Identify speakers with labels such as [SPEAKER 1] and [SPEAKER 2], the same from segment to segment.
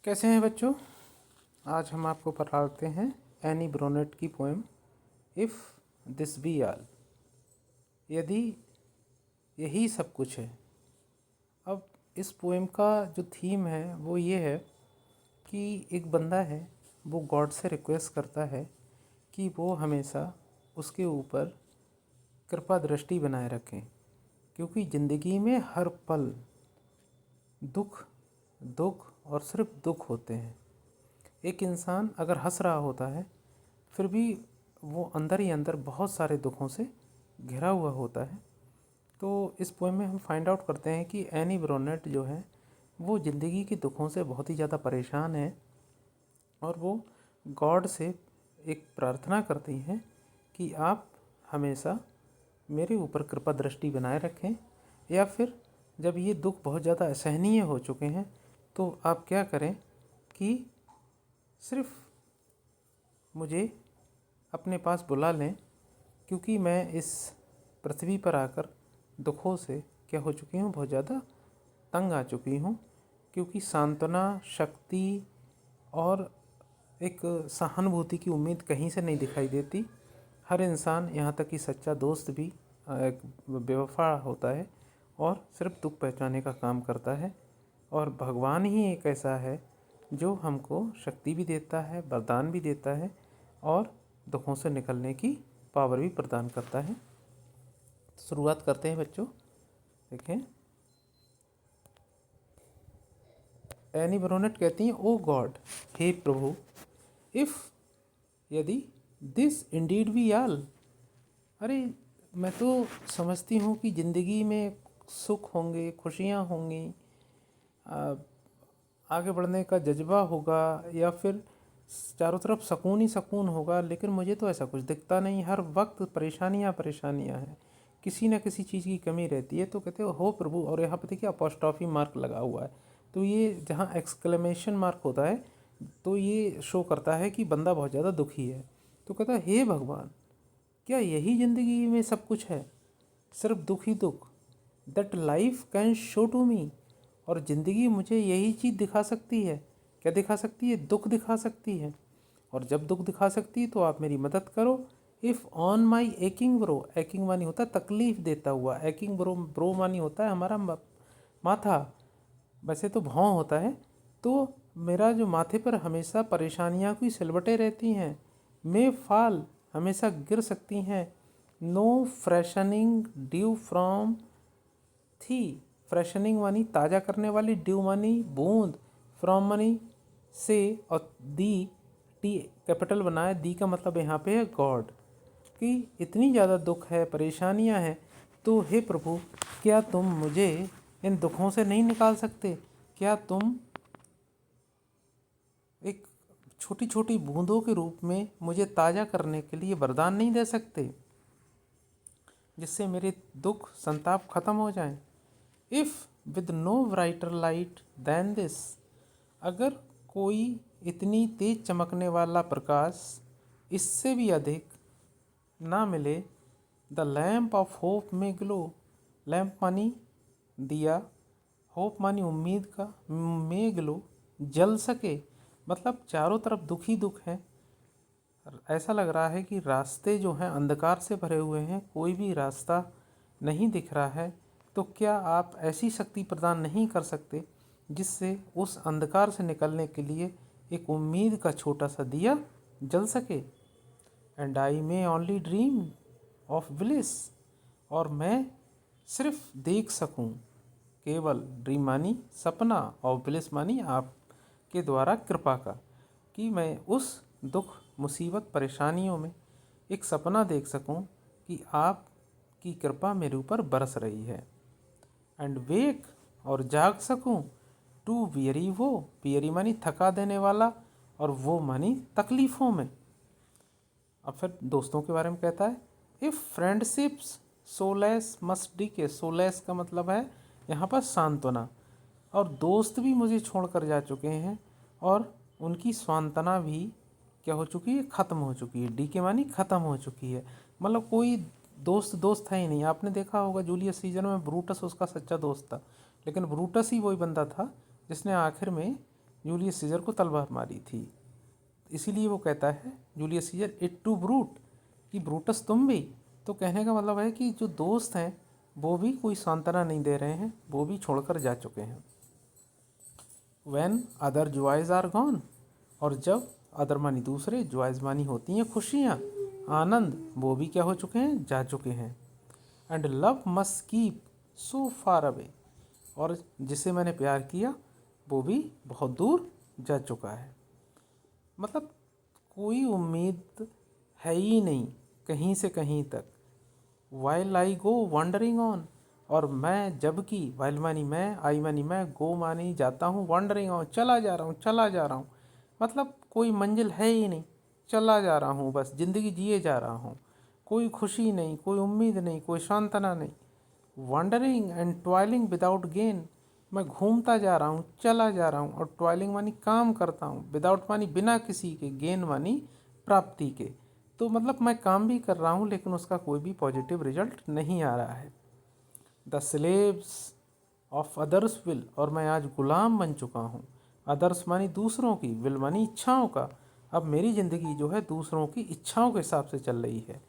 [SPEAKER 1] कैसे हैं बच्चों। आज हम आपको पढ़ाते हैं एनी ब्रोनेट की poem if this be all, यदि यही सब कुछ है। अब इस पोएम का जो थीम है वो ये है कि एक बंदा है, वो गॉड से रिक्वेस्ट करता है कि वो हमेशा उसके ऊपर कृपा दृष्टि बनाए रखें, क्योंकि ज़िंदगी में हर पल दुख दुख और सिर्फ दुख होते हैं। एक इंसान अगर हंस रहा होता है फिर भी वो अंदर ही अंदर बहुत सारे दुखों से घिरा हुआ होता है। तो इस पोएम में हम फाइंड आउट करते हैं कि एनी ब्रोनेट जो है वो ज़िंदगी के दुखों से बहुत ही ज़्यादा परेशान है और वो गॉड से एक प्रार्थना करती हैं कि आप हमेशा मेरे ऊपर कृपा दृष्टि बनाए रखें, या फिर जब ये दुख बहुत ज़्यादा असहनीय हो चुके हैं तो आप क्या करें कि सिर्फ मुझे अपने पास बुला लें, क्योंकि मैं इस पृथ्वी पर आकर दुखों से क्या हो चुकी हूँ, बहुत ज़्यादा तंग आ चुकी हूँ। क्योंकि सांत्वना, शक्ति और एक सहानुभूति की उम्मीद कहीं से नहीं दिखाई देती। हर इंसान, यहाँ तक कि सच्चा दोस्त भी एक बेवफा होता है और सिर्फ दुख पहुँचाने का काम करता है। और भगवान ही एक ऐसा है जो हमको शक्ति भी देता है, वरदान भी देता है और दुखों से निकलने की पावर भी प्रदान करता है। तो शुरुआत करते हैं बच्चों। देखें, एनी ब्रोनेट कहती हैं, ओ गॉड, हे प्रभु, इफ़, यदि, दिस इंडीड बी ऑल। अरे मैं तो समझती हूँ कि ज़िंदगी में सुख होंगे, खुशियाँ होंगी, आगे बढ़ने का जज्बा होगा, या फिर चारों तरफ सुकून ही सुकून होगा, लेकिन मुझे तो ऐसा कुछ दिखता नहीं। हर वक्त परेशानियाँ परेशानियाँ हैं, किसी न किसी चीज़ की कमी रहती है। तो कहते हो प्रभु, और यहाँ पे देखिए अपॉस्ट्रॉफी मार्क लगा हुआ है, तो ये जहाँ एक्सक्लेमेशन मार्क होता है तो ये शो करता है कि बंदा बहुत ज़्यादा दुखी है। तो कहता है, हे भगवान, क्या यही ज़िंदगी में सब कुछ है, सिर्फ दुख ही दुख, that life can show to me. और ज़िंदगी मुझे यही चीज़ दिखा सकती है। क्या दिखा सकती है? दुख दिखा सकती है। और जब दुख दिखा सकती है तो आप मेरी मदद करो। If on my aching brow, aching मानी होता है तकलीफ़ देता हुआ, एकिंग ब्रो, ब्रो मानी होता है हमारा माथा, वैसे तो भौं होता है। तो मेरा जो माथे पर हमेशा परेशानियाँ की सिलवटें रहती हैं, मे फाल, हमेशा गिर सकती हैं। नो फ्रेशनिंग ड्यू फ्रॉम थी, फ्रेशनिंग मानी ताज़ा करने वाली, ड्यू मानी बूंद, फ्रॉम मानी से, और दी, टी कैपिटल बनाए, दी का मतलब यहाँ पे है गॉड। कि इतनी ज़्यादा दुख है, परेशानियाँ हैं, तो हे प्रभु, क्या तुम मुझे इन दुखों से नहीं निकाल सकते? क्या तुम एक छोटी छोटी बूंदों के रूप में मुझे ताज़ा करने के लिए वरदान नहीं दे सकते, जिससे मेरे दुख संताप खत्म हो जाएं? If with no brighter light than this, अगर कोई इतनी तेज चमकने वाला प्रकाश इससे भी अधिक ना मिले, द लैम्प ऑफ होप में ग्लो, लैम्प मानी दिया, होप मानी उम्मीद का, में ग्लो जल सके, मतलब चारों तरफ दुख ही दुख है। ऐसा लग रहा है कि रास्ते जो हैं अंधकार से भरे हुए हैं, कोई भी रास्ता नहीं दिख रहा है। तो क्या आप ऐसी शक्ति प्रदान नहीं कर सकते जिससे उस अंधकार से निकलने के लिए एक उम्मीद का छोटा सा दिया जल सके? And I may only dream of bliss, और मैं सिर्फ देख सकूं, केवल, ड्रीम मानी सपना, और ब्लिस मानी आपके द्वारा कृपा का, कि मैं उस दुख, मुसीबत, परेशानियों में एक सपना देख सकूं कि आपकी कृपा मेरे ऊपर बरस रही है। एंड वेक, और जाग सकूं, टू वियरी, वो वियरी मानी थका देने वाला, और वो मानी तकलीफ़ों में। अब फिर दोस्तों के बारे में कहता है, if friendship's solace must decay, solace का मतलब है यहाँ पर सांत्वना, और दोस्त भी मुझे छोड़कर जा चुके हैं और उनकी सांत्वना भी क्या हो चुकी है, ख़त्म हो चुकी है। डी के मानी ख़त्म हो चुकी है, मतलब कोई दोस्त दोस्त है ही नहीं। आपने देखा होगा जूलियस सीजर में ब्रूटस उसका सच्चा दोस्त था, लेकिन ब्रूटस ही वही बंदा था जिसने आखिर में जूलियस सीजर को तलवार मारी थी। इसीलिए वो कहता है Julius Caesar et tu Brute, कि ब्रूटस तुम भी। तो कहने का मतलब है कि जो दोस्त हैं वो भी कोई सांत्वना नहीं दे रहे हैं, वो भी छोड़कर जा चुके हैं। When other joys are gone, और जब अदर मानी दूसरे, जॉयज मानी होती हैं खुशियाँ, आनंद, वो भी क्या हो चुके हैं, जा चुके हैं। And love must keep so far away, और जिसे मैंने प्यार किया वो भी बहुत दूर जा चुका है। मतलब कोई उम्मीद है ही नहीं कहीं से कहीं तक। While I go wondering on, और मैं जबकि, वाइल मानी मैं, आई मानी मैं, गो मानी जाता हूँ, वंडरिंग ऑन चला जा रहा हूँ, चला जा रहा हूँ। मतलब कोई मंजिल है ही नहीं, चला जा रहा हूँ, बस ज़िंदगी जिए जा रहा हूँ। कोई खुशी नहीं, कोई उम्मीद नहीं, कोई सांत्वना नहीं। Wondering and toiling without gain, मैं घूमता जा रहा हूँ, चला जा रहा हूँ। और टॉयलिंग मानी काम करता हूँ, विदाउट मानी बिना किसी के, गेन मानी प्राप्ति के। तो मतलब मैं काम भी कर रहा हूँ लेकिन उसका कोई भी पॉजिटिव रिजल्ट नहीं आ रहा है। The slaves of others will, और मैं आज गुलाम बन चुका हूँ। अदर्स मानी दूसरों की, विल मानी इच्छाओं का। अब मेरी ज़िंदगी जो है दूसरों की इच्छाओं के हिसाब से चल रही है।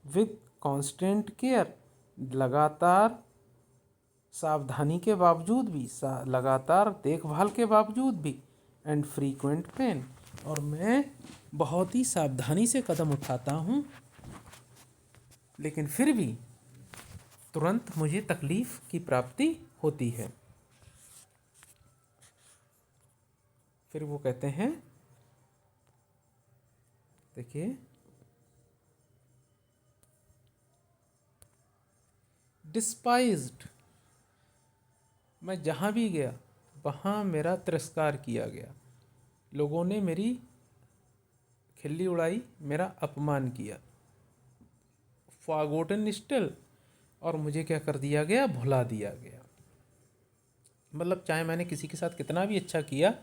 [SPEAKER 1] विद कॉन्स्टेंट केयर, लगातार सावधानी के बावजूद भी, लगातार देखभाल के बावजूद भी। एंड फ्रीक्वेंट पेन, और मैं बहुत ही सावधानी से कदम उठाता हूँ लेकिन फिर भी तुरंत मुझे तकलीफ़ की प्राप्ति होती है। फिर वो कहते हैं, देखिए, डिस्पाइज्ड, मैं जहाँ भी गया वहाँ मेरा तिरस्कार किया गया। लोगों ने मेरी खिल्ली उड़ाई, मेरा अपमान किया। फॉरगॉटन स्टिल, और मुझे क्या कर दिया गया, भुला दिया गया। मतलब चाहे मैंने किसी के साथ कितना भी अच्छा किया,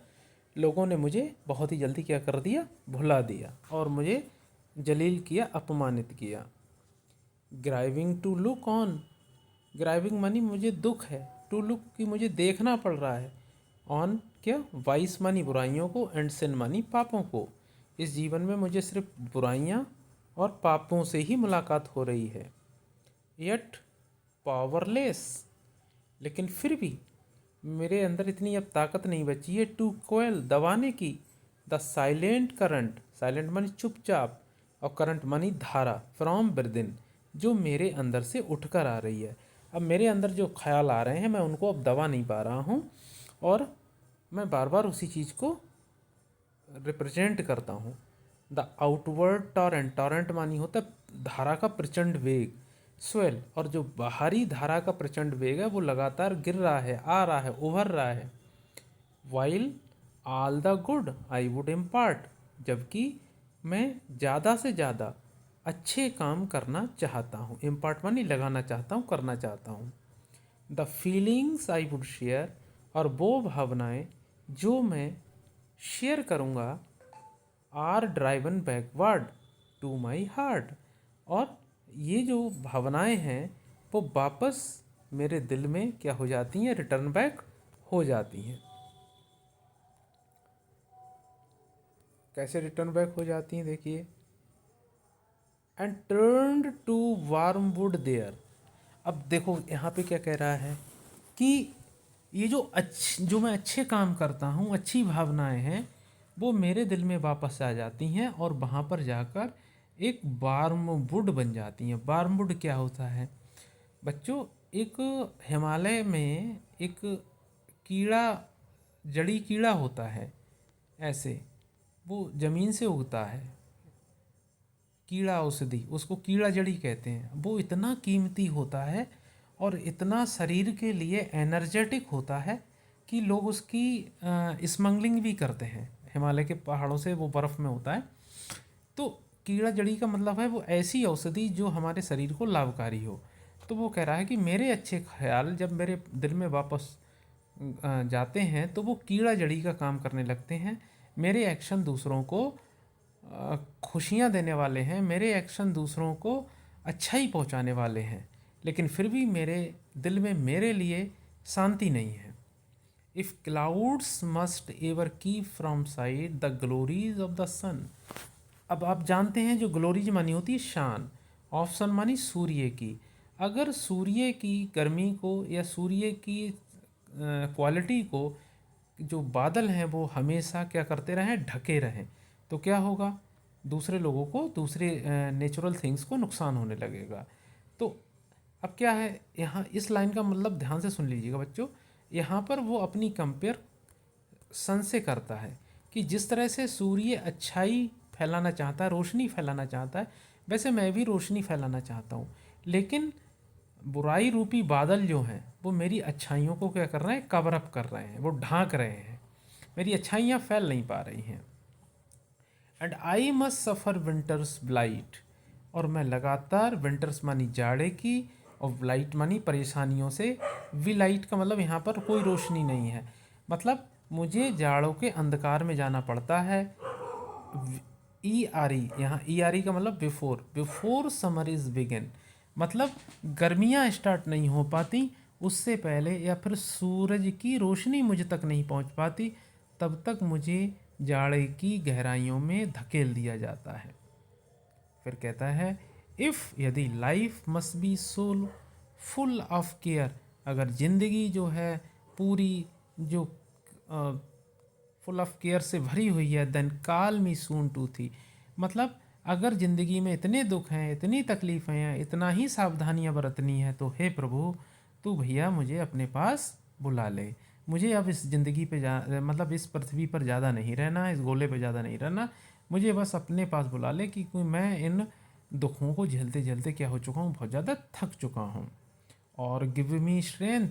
[SPEAKER 1] लोगों ने मुझे बहुत ही जल्दी क्या कर दिया, भुला दिया, और मुझे जलील किया, अपमानित किया। ग्राइविंग टू लुक ऑन, ग्राइविंग मानी मुझे दुख है, टू लुक की मुझे देखना पड़ रहा है, ऑन क्या, वाइस मानी बुराइयों को, एंड सिन मानी पापों को। इस जीवन में मुझे सिर्फ बुराइयां और पापों से ही मुलाकात हो रही है। यट पावरलेस, लेकिन फिर भी मेरे अंदर इतनी अब ताकत नहीं बची है, टू कोयल, दबाने की, द साइलेंट करंट, साइलेंट मानी चुपचाप, और करंट मानी धारा, फ्रॉम बिरदिन, जो मेरे अंदर से उठकर आ रही है। अब मेरे अंदर जो ख्याल आ रहे हैं मैं उनको अब दबा नहीं पा रहा हूँ, और मैं बार बार उसी चीज़ को रिप्रेजेंट करता हूँ। द आउटवर्ड टॉरेंट, टॉरेंट मानी होता है धारा का प्रचंड वेग, स्वेल, और जो बाहरी धारा का प्रचंड वेग है वो लगातार गिर रहा है, आ रहा है, उभर रहा है। While all the good I would impart, जबकि मैं ज़्यादा से ज़्यादा अच्छे काम करना चाहता हूँ, इम्पार्ट मानी लगाना चाहता हूँ, करना चाहता हूँ। The feelings I would share, और वो भावनाएं जो मैं शेयर करूँगा, are driven backward to my heart, और ये जो भावनाएं हैं वो वापस मेरे दिल में क्या हो जाती हैं, रिटर्न बैक हो जाती हैं। कैसे रिटर्न बैक हो जाती हैं, देखिए, and turned to warm wood there. अब देखो यहाँ पे क्या कह रहा है कि ये जो मैं अच्छे काम करता हूँ, अच्छी भावनाएं हैं, वो मेरे दिल में वापस आ जाती हैं और वहाँ पर जाकर एक वार्म वुड बन जाती हैं। वार्म वुड क्या होता है बच्चों, एक हिमालय में एक कीड़ा, जड़ी कीड़ा होता है, ऐसे वो ज़मीन से उगता है, कीड़ा औषधि, उसको कीड़ा जड़ी कहते हैं। वो इतना कीमती होता है और इतना शरीर के लिए एनर्जेटिक होता है कि लोग उसकी स्मगलिंग भी करते हैं। हिमालय के पहाड़ों से वो बर्फ़ में होता है। तो कीड़ा जड़ी का मतलब है वो ऐसी औषधि जो हमारे शरीर को लाभकारी हो। तो वो कह रहा है कि मेरे अच्छे ख्याल जब मेरे दिल में वापस जाते हैं तो वो कीड़ा जड़ी का काम करने लगते हैं। मेरे एक्शन दूसरों को खुशियाँ देने वाले हैं, मेरे एक्शन दूसरों को अच्छाई पहुँचाने वाले हैं, लेकिन फिर भी मेरे दिल में मेरे लिए शांति नहीं है। If clouds must ever keep from side the glories of the sun. अब आप जानते हैं जो ग्लोरीज मानी होती है शान, ऑफ सन मानी सूर्य की। अगर सूर्य की गर्मी को या सूर्य की क्वालिटी को जो बादल हैं वो हमेशा क्या करते रहें, ढके रहें, तो क्या होगा, दूसरे लोगों को, दूसरे नेचुरल थिंग्स को नुकसान होने लगेगा। तो अब क्या है यहाँ, इस लाइन का मतलब ध्यान से सुन लीजिएगा बच्चों। यहाँ पर वो अपनी कंपेयर सन से करता है कि जिस तरह से सूर्य अच्छाई फैलाना चाहता है, रोशनी फैलाना चाहता है, वैसे मैं भी रोशनी फैलाना चाहता हूँ, लेकिन बुराई रूपी बादल जो हैं वो मेरी अच्छाइयों को क्या कर रहे हैं, कवर अप कर रहे हैं, वो ढांक रहे हैं, मेरी अच्छाइयाँ फैल नहीं पा रही हैं। And I must suffer winters blight, और मैं लगातार, विंटर्स मानी जाड़े की और ब्लाइट मानी परेशानियों से, विलाइट का मतलब यहाँ पर कोई रोशनी नहीं है, मतलब मुझे जाड़ों के अंधकार में जाना पड़ता है। ई आर ई, यहाँ ई आर ई का मतलब before, before summer is begin, मतलब गर्मियाँ स्टार्ट नहीं हो पाती उससे पहले, या फिर सूरज की रोशनी मुझ तक नहीं पहुँच पाती, तब तक मुझे जाड़े की गहराइयों में धकेल दिया जाता है। फिर कहता है इफ़, यदि life must be so full of care, अगर ज़िंदगी जो है पूरी जो फुल ऑफ केयर से भरी हुई है, then call me soon to thee, मतलब अगर ज़िंदगी में इतने दुख हैं, इतनी तकलीफ़ें हैं, इतना ही सावधानियां बरतनी है, तो हे प्रभु तू भैया मुझे अपने पास बुला ले, मुझे अब इस ज़िंदगी पे मतलब इस पृथ्वी पर ज़्यादा नहीं रहना, इस गोले पे ज़्यादा नहीं रहना, मुझे बस अपने पास बुला ले, कि मैं इन दुखों को झेलते झेलते क्या हो चुका हूँ, बहुत ज़्यादा थक चुका हूँ। और गिव मी स्ट्रेंथ,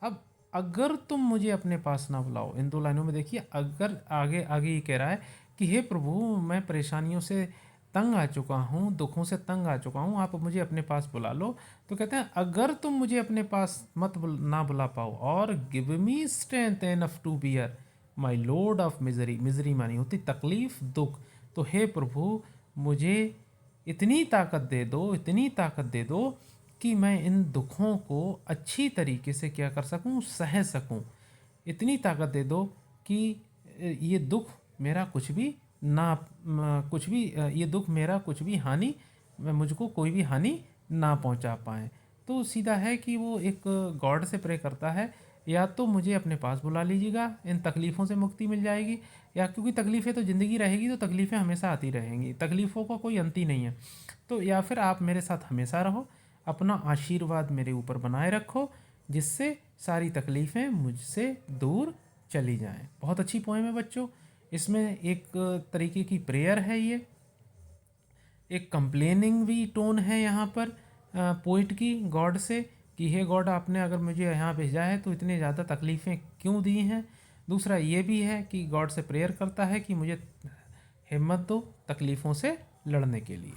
[SPEAKER 1] अब अगर तुम मुझे अपने पास ना बुलाओ, इन दो लाइनों में देखिए, अगर आगे आगे ये कह रहा है कि हे प्रभु मैं परेशानियों से तंग आ चुका हूँ, दुखों से तंग आ चुका हूँ, आप मुझे अपने पास बुला लो। तो कहते हैं अगर तुम मुझे अपने पास ना बुला पाओ, और give me strength enough to bear my load of misery, misery मानी होती तकलीफ, दुख, तो हे प्रभु मुझे इतनी ताकत दे दो, इतनी ताकत दे दो कि मैं इन दुखों को अच्छी तरीके से क्या कर सकूं, सह सकूं, इतनी ताकत दे दो कि ये दुख मेरा कुछ भी ना, कुछ भी, ये दुख मेरा कुछ भी हानि, मुझको कोई भी हानि ना पहुंचा पाए। तो सीधा है कि वो एक गॉड से प्रे करता है, या तो मुझे अपने पास बुला लीजिएगा, इन तकलीफ़ों से मुक्ति मिल जाएगी, या क्योंकि तकलीफ़ें तो ज़िंदगी रहेगी, तो तकलीफ़ें हमेशा आती रहेंगी, तकलीफ़ों का कोई अंत ही नहीं है, तो या फिर आप मेरे साथ हमेशा रहो, अपना आशीर्वाद मेरे ऊपर बनाए रखो, जिससे सारी तकलीफ़ें मुझसे दूर चली जाएं। बहुत अच्छी पोएम है बच्चों, इसमें एक तरीके की प्रेयर है, ये एक कंप्लेनिंग भी टोन है यहाँ पर पोइट की गॉड से, कि हे गॉड आपने अगर मुझे यहाँ भेजा है तो इतनी ज़्यादा तकलीफ़ें क्यों दी हैं। दूसरा ये भी है कि गॉड से प्रेयर करता है कि मुझे हिम्मत दो तकलीफ़ों से लड़ने के लिए।